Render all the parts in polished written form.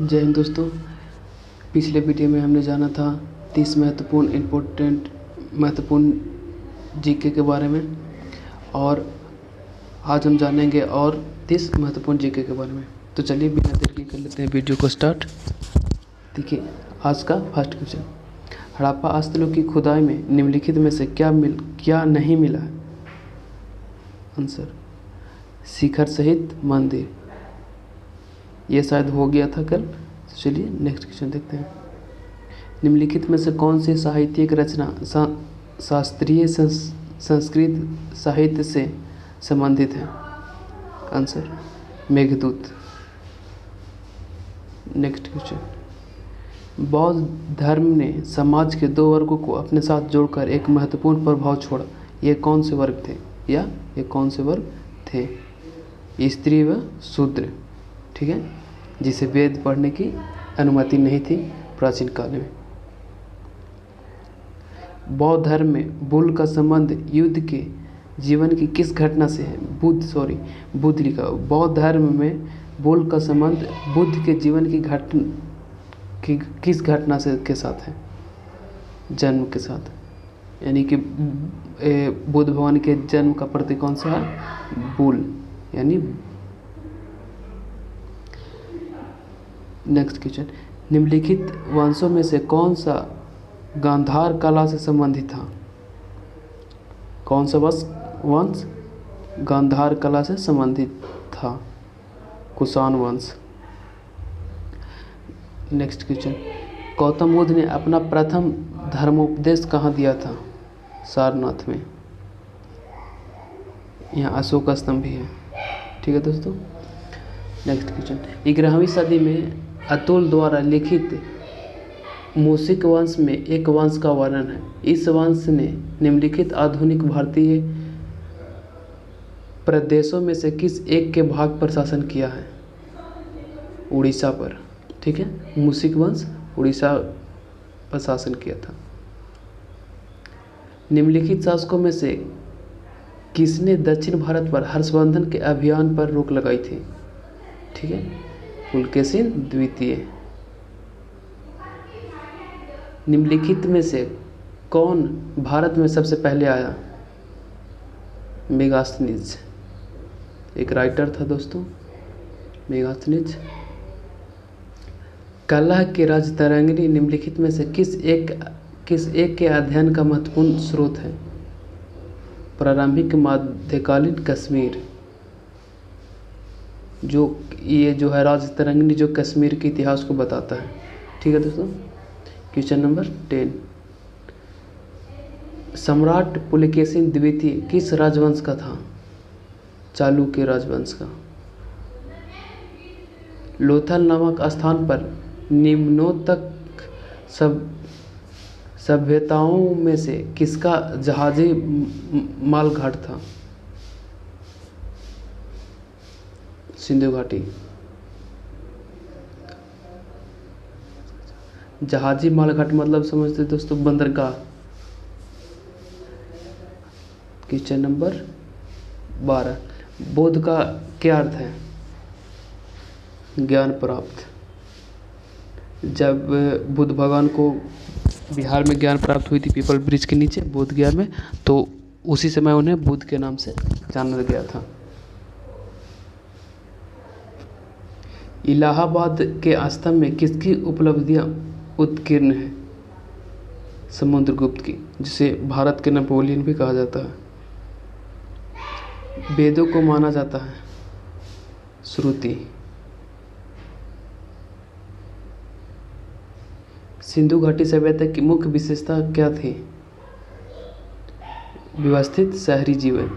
जय हिंद दोस्तों। पिछले वीडियो में हमने जाना था 30 महत्वपूर्ण जीके के बारे में, और आज हम जानेंगे और 30 महत्वपूर्ण जीके के बारे में। तो चलिए बिना देर के कर लेते हैं वीडियो को स्टार्ट। देखिए आज का फर्स्ट क्वेश्चन, हड़प्पा स्थलों की खुदाई में निम्नलिखित में से क्या नहीं मिला है? आंसर शिखर सहित मंदिर। ये शायद हो गया था कल। तो चलिए नेक्स्ट क्वेश्चन देखते हैं। निम्नलिखित में से कौन सी साहित्यिक रचना शास्त्रीय संस्कृत साहित्य से संबंधित है? आंसर मेघदूत। नेक्स्ट क्वेश्चन, बौद्ध धर्म ने समाज के दो वर्गों को अपने साथ जोड़कर एक महत्वपूर्ण प्रभाव छोड़ा। ये कौन से वर्ग थे ये कौन से वर्ग थे? स्त्री व शूद्र। ठीक है, जिसे वेद पढ़ने की अनुमति नहीं थी प्राचीन काल में। बौद्ध धर्म में बुल का संबंध युद्ध के जीवन की किस घटना से है? बुद्ध लिखा। बौद्ध धर्म में बुल का संबंध बुद्ध के जीवन की किस घटना से के साथ है? जन्म के साथ। यानी कि बुद्ध भगवान के जन्म का प्रतीक कौन सा है? बुल यानी। नेक्स्ट क्वेश्चन, निम्नलिखित वंशों में से कौन सा गांधार कला से संबंधित था? कौन सा वंश गांधार कला से संबंधित था? कुषाण वंश। नेक्स्ट क्वेश्चन, गौतम बुद्ध ने अपना प्रथम धर्मोपदेश कहाँ दिया था? सारनाथ में। यहाँ अशोक स्तंभ भी है। ठीक है दोस्तों। नेक्स्ट क्वेश्चन, 11वीं सदी में अतुल द्वारा लिखित मूषिक वंश में एक वंश का वर्णन है। इस वंश ने निम्नलिखित आधुनिक भारतीय प्रदेशों में से किस एक के भाग पर शासन किया है? उड़ीसा पर। ठीक है, मूषिक वंश उड़ीसा पर शासन किया था। निम्नलिखित शासकों में से किसने दक्षिण भारत पर हर्षवर्धन के अभियान पर रोक लगाई थी? ठीक है, पुलकेशिन द्वितीय। निम्नलिखित में से कौन भारत में सबसे पहले आया? मेगास्थनीज। एक राइटर था दोस्तों, मेगास्थनीज। कला के राजतरंगिणी निम्नलिखित में से किस एक के अध्ययन का महत्वपूर्ण स्रोत है? प्रारंभिक मध्यकालीन कश्मीर। ये जो है राजतरंगिणी, जो कश्मीर के इतिहास को बताता है। ठीक है दोस्तों। क्वेश्चन नंबर 10, सम्राट पुलकेशिन द्वितीय किस राजवंश का था? चालुक्य राजवंश का। लोथल नामक स्थान पर निम्नोक्त सभ्यताओं में से किसका जहाजी मालघाट था? सिंधु घाटी। जहाजी मालघाट मतलब समझते दोस्तों बंदरगाह। क्वेश्चन नंबर 12, बुद्ध का क्या अर्थ है? ज्ञान प्राप्त। जब बुद्ध भगवान को बिहार में ज्ञान प्राप्त हुई थी पीपल ब्रिज के नीचे बोध गया में, तो उसी समय उन्हें बुद्ध के नाम से जाना गया था। इलाहाबाद के स्तंभ में किसकी उपलब्धियां उत्कीर्ण है? समुद्रगुप्त की, जिसे भारत के नेपोलियन भी कहा जाता है। वेदों को माना जाता है श्रुति। सिंधु घाटी सभ्यता की मुख्य विशेषता क्या थी? व्यवस्थित शहरी जीवन।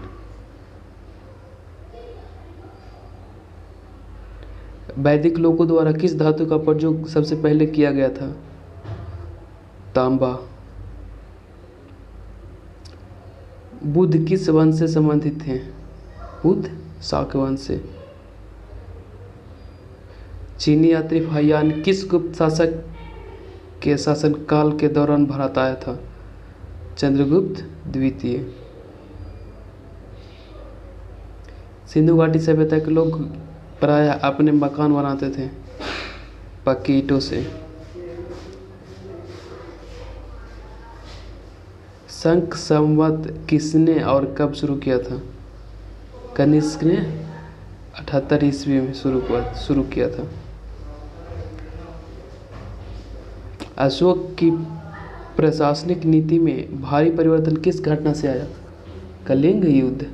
वैदिक लोगों द्वारा किस धातु का प्रयोग सबसे पहले किया गया था? तांबा। बुद्ध किस वंश से संबंधित थे? बुद्ध शाक वंश से। चीनी यात्री फाहियान किस गुप्त शासक के शासनकाल के दौरान भारत आया था? चंद्रगुप्त द्वितीय। सिंधु घाटी सभ्यता के लोग प्रायः अपने मकान बनाते थे। पक्की ईंटों से। शंख संवत किसने और कब शुरू किया था? कनिष्क ने 78 ईस्वी में शुरू किया था। अशोक की प्रशासनिक नीति में भारी परिवर्तन किस घटना से आया? कलिंग युद्ध।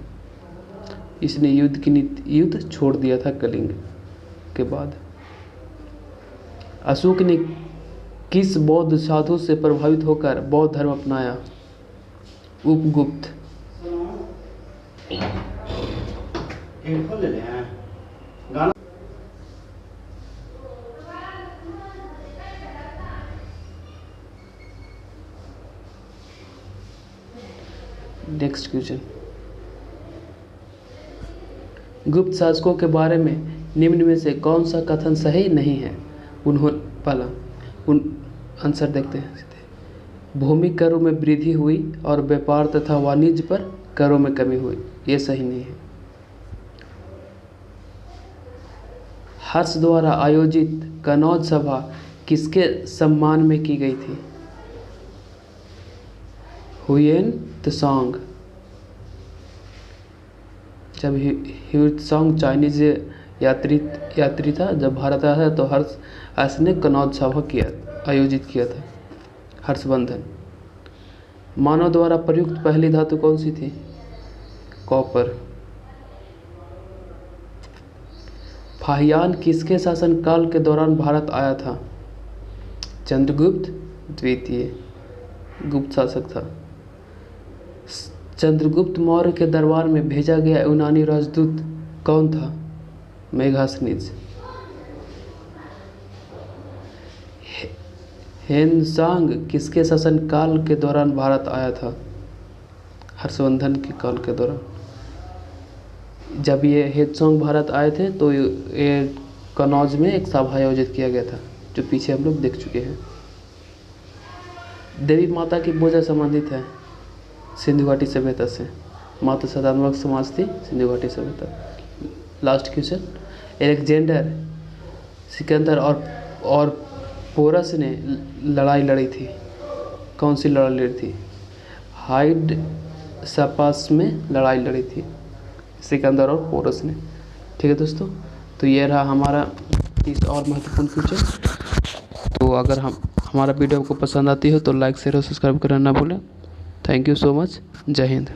इसने युद्ध छोड़ दिया था कलिंग के बाद। अशोक ने किस बौद्ध साधु से प्रभावित होकर बौद्ध धर्म अपनाया? उपगुप्त। नेक्स्ट क्वेश्चन, गुप्त शासकों के बारे में निम्न में से कौन सा कथन सही नहीं है? आंसर देखते हैं। भूमि करों में वृद्धि हुई और व्यापार तथा वाणिज्य पर करों में कमी हुई, ये सही नहीं है। हर्ष द्वारा आयोजित कनौज सभा किसके सम्मान में की गई थी? हुयेन त्सांग। जब ह्यून त्सांग चाइनीज यात्री था, जब भारत आया था तो हर्ष ने कनौज सभा आयोजित किया था। हर्षवर्धन। मानव द्वारा प्रयुक्त पहली धातु कौन सी थी? कॉपर। फाहियान किसके शासनकाल के दौरान भारत आया था? चंद्रगुप्त द्वितीय गुप्त शासक था। चंद्रगुप्त मौर्य के दरबार में भेजा गया यूनानी राजदूत कौन था? मेघासनीज। हेनसांग किसके शासनकाल के दौरान भारत आया था? हर्षवर्धन के काल के दौरान। जब ये हेनसांग भारत आए थे तो ये कनौज में एक सभा आयोजित किया गया था, जो पीछे हम लोग देख चुके हैं। देवी माता की पूजा संबंधित है सिंधु घाटी सभ्यता से। माता सदात्मक समाज थी सिंधु घाटी सभ्यता। लास्ट क्वेश्चन, एलेक्जेंडर, सिकंदर और पोरस ने लड़ाई लड़ी थी, कौन सी लड़ाई लड़ी थी? हाइड सपास में लड़ाई लड़ी थी सिकंदर और पोरस ने। ठीक है दोस्तों, तो ये रहा हमारा 30 और महत्वपूर्ण क्वेश्चन। तो अगर हमारा वीडियो आपको पसंद आती हो तो लाइक शेयर और सब्सक्राइब करना ना भूलें। Thank you so much. जय हिंद।